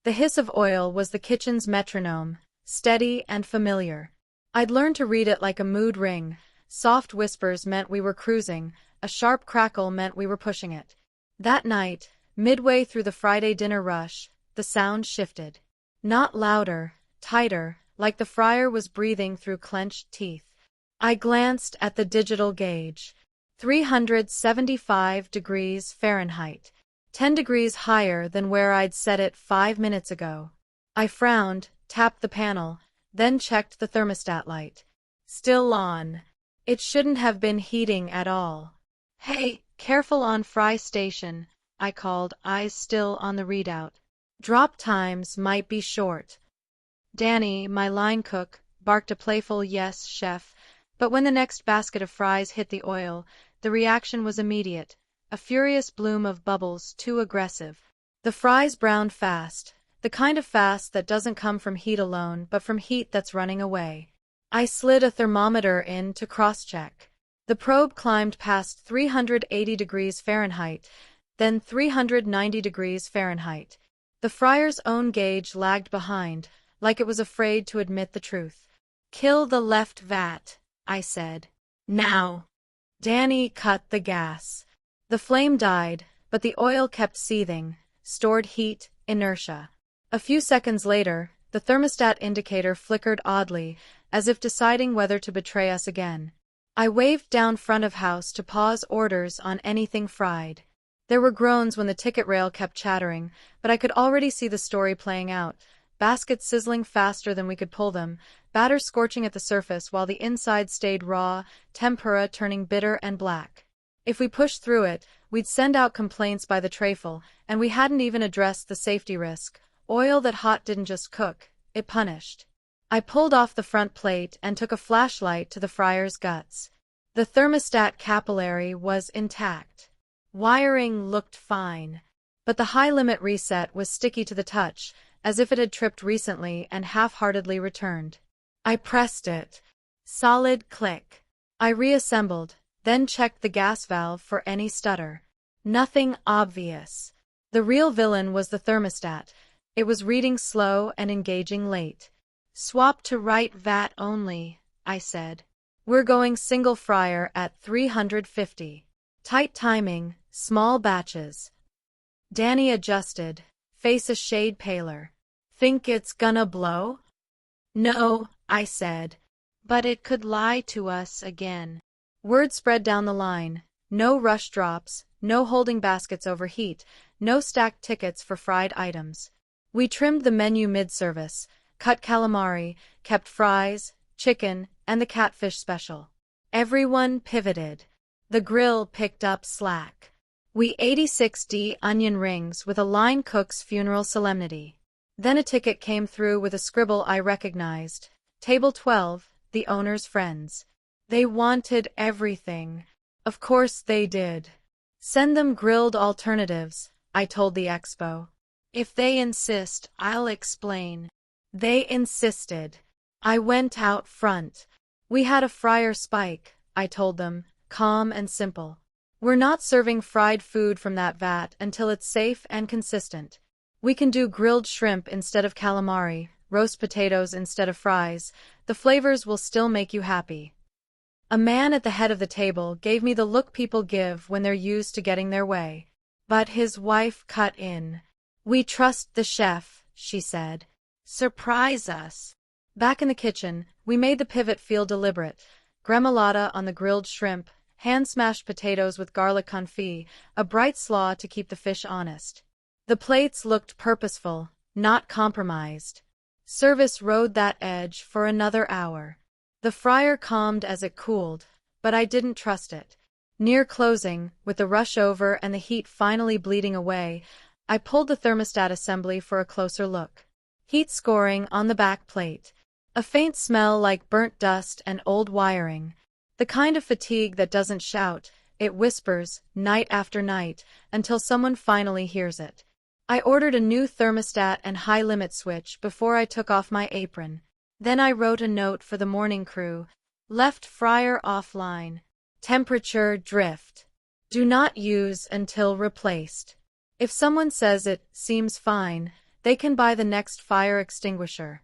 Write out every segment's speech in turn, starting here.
The hiss of oil was the kitchen's metronome, steady and familiar. I'd learned to read it like a mood ring. Soft whispers meant we were cruising, a sharp crackle meant we were pushing it. That night, midway through the Friday dinner rush, the sound shifted. Not louder, tighter, like the fryer was breathing through clenched teeth. I glanced at the digital gauge. 375 degrees Fahrenheit. 10 degrees higher than where I'd set it 5 minutes ago. I frowned, tapped the panel, then checked the thermostat light. Still on. It shouldn't have been heating at all. Hey, careful on fry station, I called, eyes still on the readout. Drop times might be short. Danny, my line cook, barked a playful yes, chef, but when the next basket of fries hit the oil, the reaction was immediate, a furious bloom of bubbles too aggressive. The fries browned fast, the kind of fast that doesn't come from heat alone but from heat that's running away. I slid a thermometer in to cross-check. The probe climbed past 380 degrees Fahrenheit, then 390 degrees Fahrenheit. The fryer's own gauge lagged behind, like it was afraid to admit the truth. Kill the left vat, I said. Now. Danny cut the gas. The flame died, but the oil kept seething, stored heat, inertia. A few seconds later, the thermostat indicator flickered oddly, as if deciding whether to betray us again. I waved down front of house to pause orders on anything fried. There were groans when the ticket rail kept chattering, but I could already see the story playing out. Baskets sizzling faster than we could pull them, batter scorching at the surface while the inside stayed raw, tempura turning bitter and black. If we pushed through it, we'd send out complaints by the trayful, and we hadn't even addressed the safety risk. Oil that hot didn't just cook, it punished. I pulled off the front plate and took a flashlight to the fryer's guts. The thermostat capillary was intact. Wiring looked fine, but the high limit reset was sticky to the touch, as if it had tripped recently and half-heartedly returned. I pressed it. Solid click. I reassembled, then checked the gas valve for any stutter. Nothing obvious. The real villain was the thermostat. It was reading slow and engaging late. Swap to right vat only, I said. We're going single fryer at 350. Tight timing, small batches. Danny adjusted, face a shade paler. Think it's gonna blow? No, I said. But it could lie to us again. Word spread down the line. No rush drops, no holding baskets over heat, no stacked tickets for fried items. We trimmed the menu mid-service, cut calamari, kept fries, chicken, and the catfish special. Everyone pivoted. The grill picked up slack. We 86D onion rings with a line cook's funeral solemnity. Then a ticket came through with a scribble I recognized. Table 12, the owner's friends. They wanted everything. Of course they did. Send them grilled alternatives, I told the expo. If they insist, I'll explain. They insisted. I went out front. We had a fryer spike, I told them, calm and simple. We're not serving fried food from that vat until it's safe and consistent. We can do grilled shrimp instead of calamari, roast potatoes instead of fries. The flavors will still make you happy. A man at the head of the table gave me the look people give when they're used to getting their way. But his wife cut in. We trust the chef, she said. Surprise us. Back in the kitchen, we made the pivot feel deliberate. Gremolata on the grilled shrimp, hand-smashed potatoes with garlic confit, a bright slaw to keep the fish honest. The plates looked purposeful, not compromised. Service rode that edge for another hour. The fryer calmed as it cooled, but I didn't trust it. Near closing, with the rush over and the heat finally bleeding away, I pulled the thermostat assembly for a closer look. Heat scoring on the back plate. A faint smell like burnt dust and old wiring. The kind of fatigue that doesn't shout, it whispers, night after night, until someone finally hears it. I ordered a new thermostat and high limit switch before I took off my apron. Then I wrote a note for the morning crew. Left fryer offline. Temperature drift. Do not use until replaced. If someone says it seems fine, they can buy the next fire extinguisher.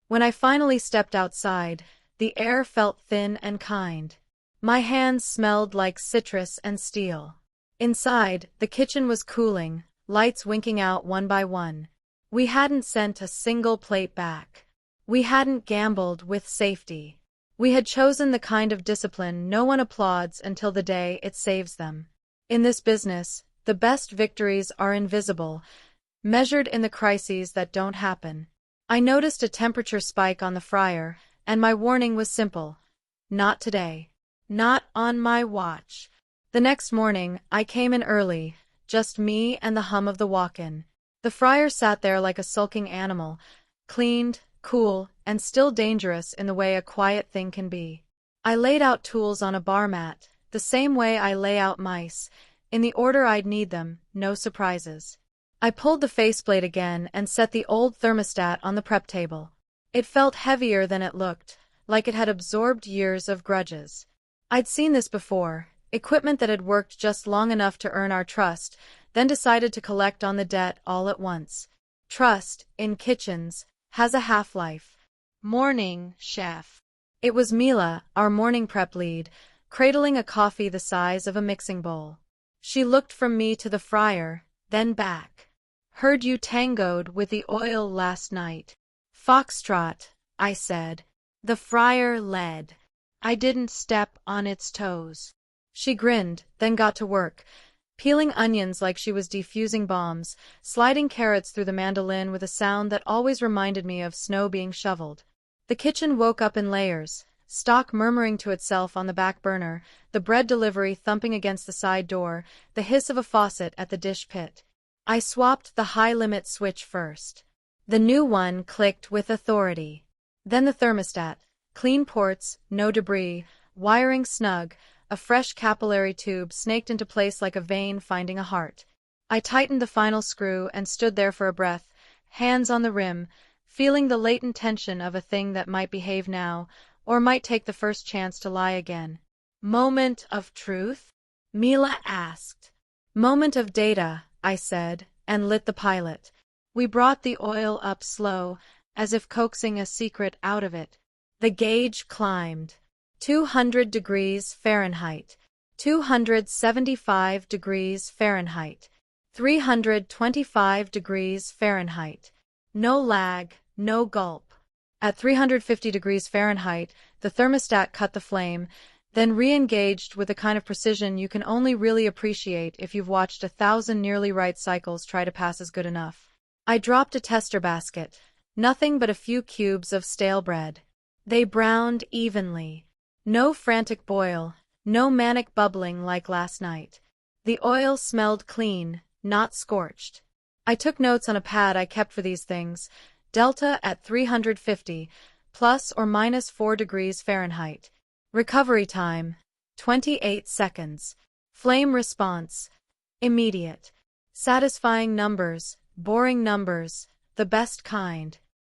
When I finally stepped outside, the air felt thin and kind. My hands smelled like citrus and steel. Inside, the kitchen was cooling, lights winking out one by one. We hadn't sent a single plate back. We hadn't gambled with safety. We had chosen the kind of discipline no one applauds until the day it saves them. In this business, the best victories are invisible, measured in the crises that don't happen. I noticed a temperature spike on the fryer, and my warning was simple. Not today. Not on my watch. The next morning, I came in early, just me and the hum of the walk-in. The fryer sat there like a sulking animal, cleaned, cool, and still dangerous in the way a quiet thing can be. I laid out tools on a bar mat, the same way I lay out mice, in the order I'd need them, no surprises. I pulled the faceplate again and set the old thermostat on the prep table. It felt heavier than it looked, like it had absorbed years of grudges. I'd seen this before, equipment that had worked just long enough to earn our trust, then decided to collect on the debt all at once. Trust, in kitchens, has a half-life. Morning, chef. It was Mila, our morning prep lead, cradling a coffee the size of a mixing bowl. She looked from me to the fryer, then back. Heard you tangoed with the oil last night. Foxtrot, I said. The fryer led. I didn't step on its toes. She grinned, then got to work, peeling onions like she was defusing bombs, sliding carrots through the mandolin with a sound that always reminded me of snow being shoveled. The kitchen woke up in layers, stock murmuring to itself on the back burner, the bread delivery thumping against the side door, the hiss of a faucet at the dish pit. I swapped the high-limit switch first. The new one clicked with authority. Then the thermostat. Clean ports, no debris, wiring snug, a fresh capillary tube snaked into place like a vein finding a heart. I tightened the final screw and stood there for a breath, hands on the rim, feeling the latent tension of a thing that might behave now, or might take the first chance to lie again. Moment of truth? Mila asked. Moment of data, I said, and lit the pilot. We brought the oil up slow, as if coaxing a secret out of it. The gauge climbed. 200 degrees Fahrenheit, 275 degrees Fahrenheit, 325 degrees Fahrenheit. No lag, no gulp. At 350 degrees Fahrenheit, the thermostat cut the flame, then re-engaged with a kind of precision you can only really appreciate if you've watched 1,000 nearly right cycles try to pass as good enough. I dropped a tester basket, nothing but a few cubes of stale bread. They browned evenly. No frantic boil, no manic bubbling like last night. The oil smelled clean, not scorched. I took notes on a pad I kept for these things. Delta at 350, plus or minus 4 degrees Fahrenheit. Recovery time, 28 seconds. Flame response, immediate. Satisfying numbers, boring numbers, the best kind.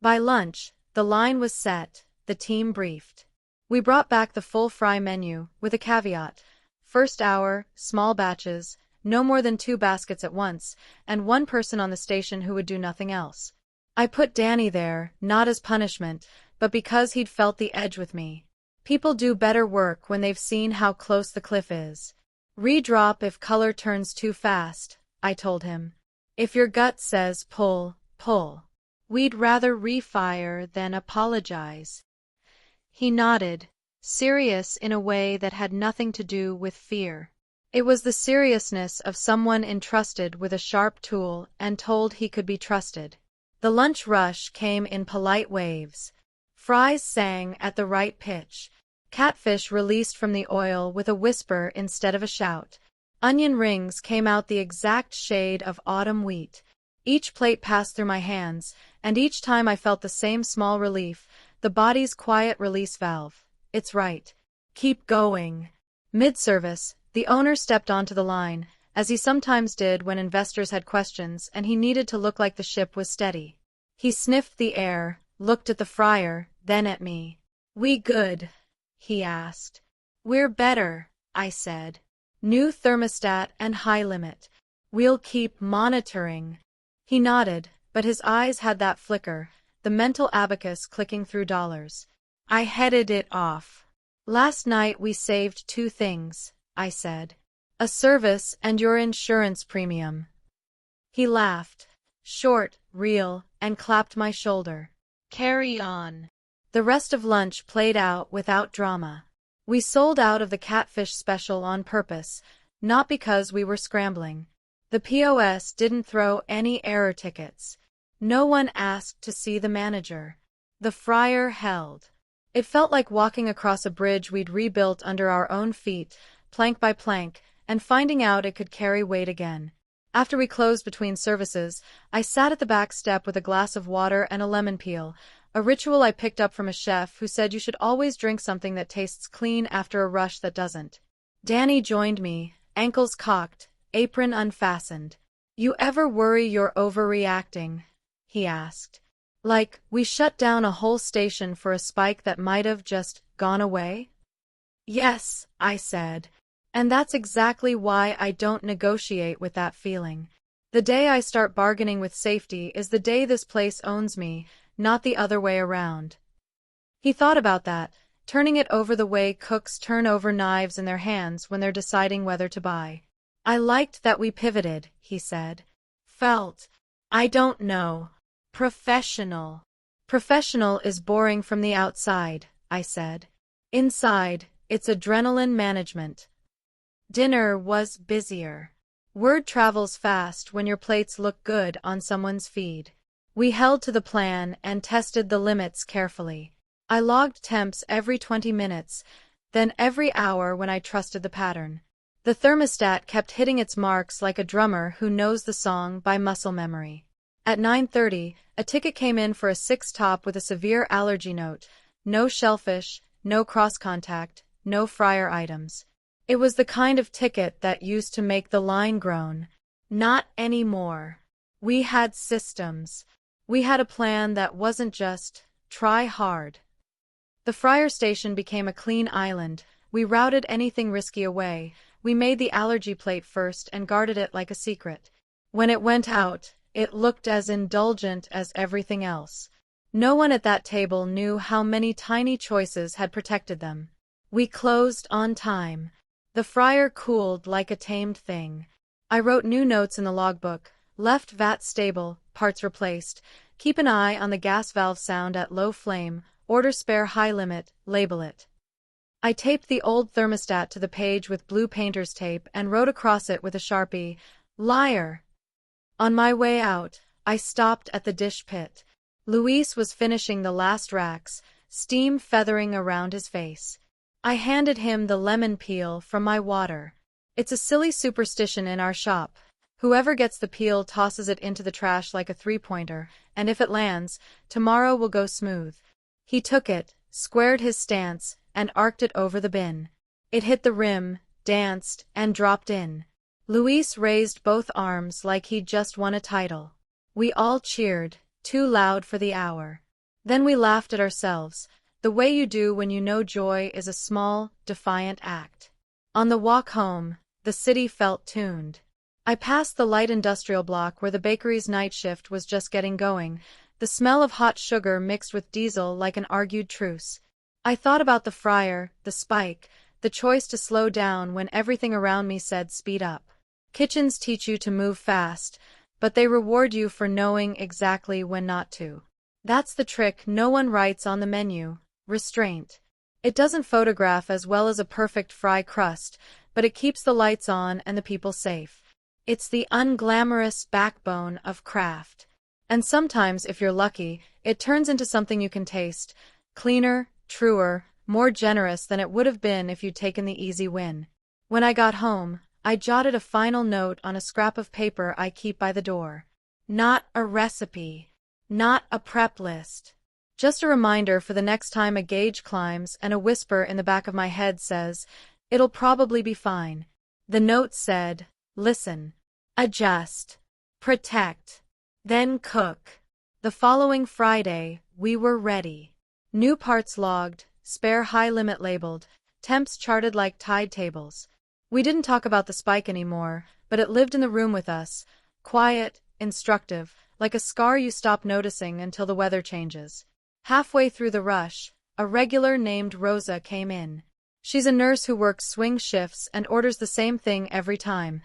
By lunch, the line was set, the team briefed. We brought back the full fry menu, with a caveat. First hour, small batches, no more than 2 baskets at once, and 1 person on the station who would do nothing else. I put Danny there, not as punishment, but because he'd felt the edge with me. People do better work when they've seen how close the cliff is. Redrop if color turns too fast, I told him. If your gut says pull, pull. We'd rather refire than apologize. He nodded, serious in a way that had nothing to do with fear. It was the seriousness of someone entrusted with a sharp tool and told he could be trusted. The lunch rush came in polite waves. Fries sang at the right pitch. Catfish released from the oil with a whisper instead of a shout. Onion rings came out the exact shade of autumn wheat. Each plate passed through my hands, and each time I felt the same small relief, the body's quiet release valve. It's right. Keep going. Mid-service, the owner stepped onto the line, as he sometimes did when investors had questions and he needed to look like the ship was steady. He sniffed the air, looked at the fryer, then at me. We good? He asked. We're better, I said. New thermostat and high limit. We'll keep monitoring. He nodded, but his eyes had that flicker, the mental abacus clicking through dollars. I headed it off. Last night we saved two things, I said. A service and your insurance premium. He laughed, short, real, and clapped my shoulder. Carry on. The rest of lunch played out without drama. We sold out of the catfish special on purpose, not because we were scrambling. The POS didn't throw any error tickets. No one asked to see the manager. The fryer held. It felt like walking across a bridge we'd rebuilt under our own feet, plank by plank, and finding out it could carry weight again. After we closed between services, I sat at the back step with a glass of water and a lemon peel, a ritual I picked up from a chef who said you should always drink something that tastes clean after a rush that doesn't. Danny joined me, ankles cocked, apron unfastened. You ever worry you're overreacting? He asked. Like, we shut down a whole station for a spike that might have just gone away? Yes, I said. And that's exactly why I don't negotiate with that feeling. The day I start bargaining with safety is the day this place owns me, not the other way around. He thought about that, turning it over the way cooks turn over knives in their hands when they're deciding whether to buy. I liked that we pivoted, he said. Felt, I don't know, professional. Professional is boring from the outside, I said. Inside, it's adrenaline management. Dinner was busier. Word travels fast when your plates look good on someone's feed. We held to the plan and tested the limits carefully. I logged temps every 20 minutes, then every hour when I trusted the pattern. The thermostat kept hitting its marks like a drummer who knows the song by muscle memory. At 9:30, a ticket came in for a 6-top with a severe allergy note. No shellfish, no cross-contact, no fryer items. It was the kind of ticket that used to make the line groan. Not anymore. We had systems. We had a plan that wasn't just, try hard. The fryer station became a clean island. We routed anything risky away. We made the allergy plate first and guarded it like a secret. When it went out, it looked as indulgent as everything else. No one at that table knew how many tiny choices had protected them. We closed on time. The fryer cooled like a tamed thing. I wrote new notes in the logbook. Left vat stable, parts replaced. Keep an eye on the gas valve sound at low flame. Order spare high limit, label it. I taped the old thermostat to the page with blue painter's tape and wrote across it with a Sharpie, Liar. On my way out, I stopped at the dish pit. Luis was finishing the last racks, steam feathering around his face. I handed him the lemon peel from my water. It's a silly superstition in our shop. Whoever gets the peel tosses it into the trash like a three-pointer, and if it lands, tomorrow will go smooth. He took it, squared his stance, and arced it over the bin. It hit the rim, danced, and dropped in. Luis raised both arms like he'd just won a title. We all cheered, too loud for the hour. Then we laughed at ourselves, the way you do when you know joy is a small, defiant act. On the walk home, the city felt tuned. I passed the light industrial block where the bakery's night shift was just getting going, the smell of hot sugar mixed with diesel like an argued truce. I thought about the fryer, the spike, the choice to slow down when everything around me said speed up. Kitchens teach you to move fast, but they reward you for knowing exactly when not to. That's the trick no one writes on the menu. Restraint. It doesn't photograph as well as a perfect fry crust, but it keeps the lights on and the people safe. It's the unglamorous backbone of craft. And sometimes, if you're lucky, it turns into something you can taste. Cleaner, truer, more generous than it would have been if you'd taken the easy win. When I got home, I jotted a final note on a scrap of paper I keep by the door. Not a recipe. Not a prep list. Just a reminder for the next time a gauge climbs and a whisper in the back of my head says, it'll probably be fine. The note said, listen, adjust, protect, then cook. The following Friday, we were ready. New parts logged, spare high limit labeled, temps charted like tide tables. We didn't talk about the spike anymore, but it lived in the room with us, quiet, instructive, like a scar you stop noticing until the weather changes. Halfway through the rush, a regular named Rosa came in. She's a nurse who works swing shifts and orders the same thing every time.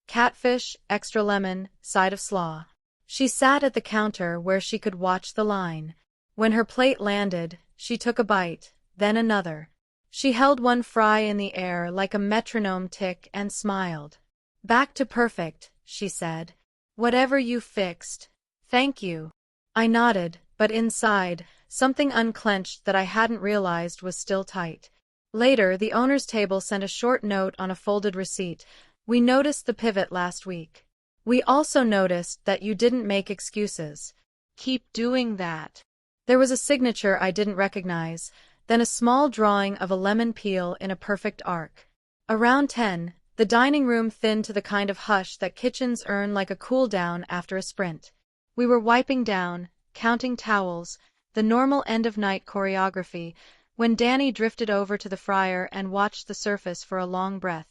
Catfish, extra lemon, side of slaw. She sat at the counter where she could watch the line. When her plate landed, she took a bite, then another. She held one fry in the air like a metronome tick and smiled. "Back to perfect," she said. "Whatever you fixed. Thank you." I nodded, but inside, something unclenched that I hadn't realized was still tight. Later, the owner's table sent a short note on a folded receipt. "We noticed the pivot last week. We also noticed that you didn't make excuses. Keep doing that." There was a signature I didn't recognize, then a small drawing of a lemon peel in a perfect arc. Around 10, the dining room thinned to the kind of hush that kitchens earn like a cool down after a sprint. We were wiping down, counting towels, the normal end-of-night choreography, when Danny drifted over to the fryer and watched the surface for a long breath.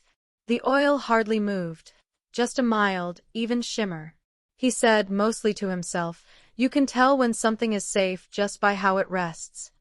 The oil hardly moved, just a mild, even shimmer. He said, mostly to himself, "You can tell when something is safe just by how it rests."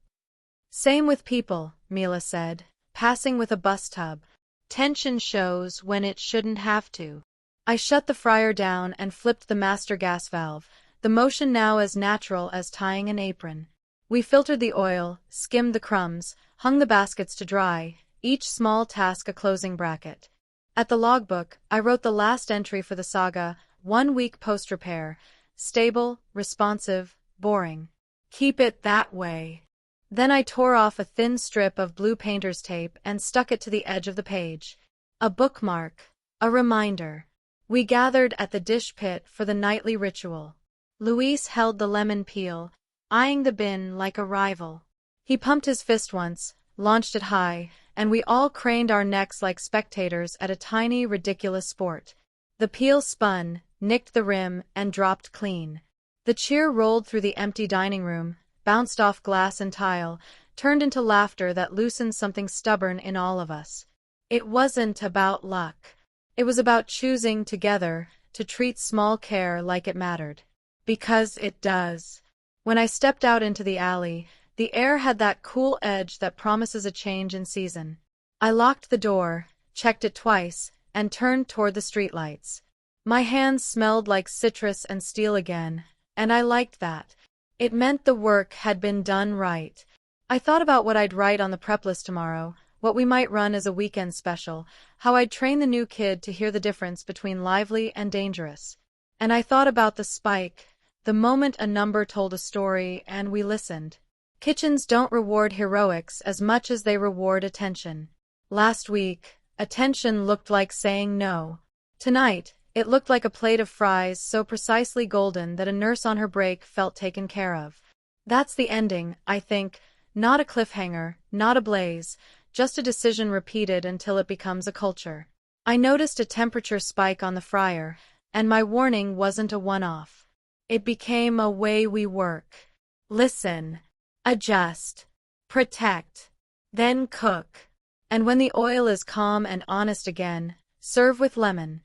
"Same with people," Mila said, passing with a bus tub. "Tension shows when it shouldn't have to." I shut the fryer down and flipped the master gas valve, the motion now as natural as tying an apron. We filtered the oil, skimmed the crumbs, hung the baskets to dry, each small task a closing bracket. At the logbook, I wrote the last entry for the saga, 1 week post-repair. Stable, responsive, boring. Keep it that way. Then I tore off a thin strip of blue painter's tape and stuck it to the edge of the page. A bookmark. A reminder. We gathered at the dish pit for the nightly ritual. Luis held the lemon peel, eyeing the bin like a rival. He pumped his fist once, launched it high, and we all craned our necks like spectators at a tiny, ridiculous sport. The peel spun, nicked the rim, and dropped clean. The cheer rolled through the empty dining room, bounced off glass and tile, turned into laughter that loosened something stubborn in all of us. It wasn't about luck. It was about choosing together to treat small care like it mattered. Because it does. When I stepped out into the alley, the air had that cool edge that promises a change in season. I locked the door, checked it twice, and turned toward the streetlights. My hands smelled like citrus and steel again, and I liked that. It meant the work had been done right. I thought about what I'd write on the prep list tomorrow, what we might run as a weekend special, how I'd train the new kid to hear the difference between lively and dangerous. And I thought about the spike, the moment a number told a story and we listened. Kitchens don't reward heroics as much as they reward attention. Last week, attention looked like saying no. Tonight, it looked like a plate of fries so precisely golden that a nurse on her break felt taken care of. That's the ending, I think, not a cliffhanger, not a blaze, just a decision repeated until it becomes a culture. I noticed a temperature spike on the fryer, and my warning wasn't a one-off. It became a way we work. Listen, adjust, protect, then cook. And when the oil is calm and honest again, serve with lemon.